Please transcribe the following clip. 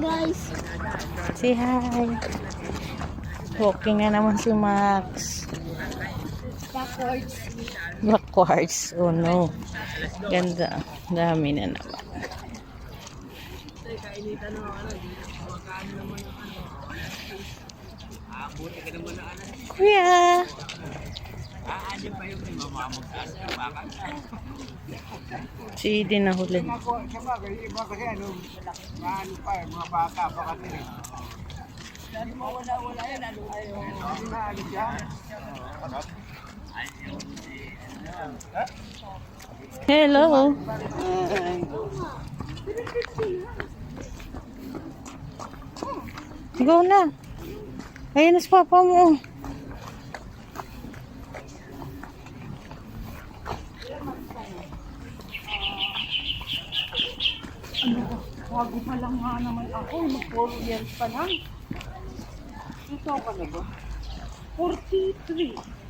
guys. Say hi. Walking na naman si Max. Backwards. Backwards. Oh no. Ganda. Dami na naman. Kuya. Si din na huli. Iba kasi ano pa, mga bata pa kasi. Wala yan, ano naalis yan. Hello. Go na. Ayun na si papa mo. Bago pa lang nga naman ako. Mag-4 years pa lang. Ito ka na ba? 43.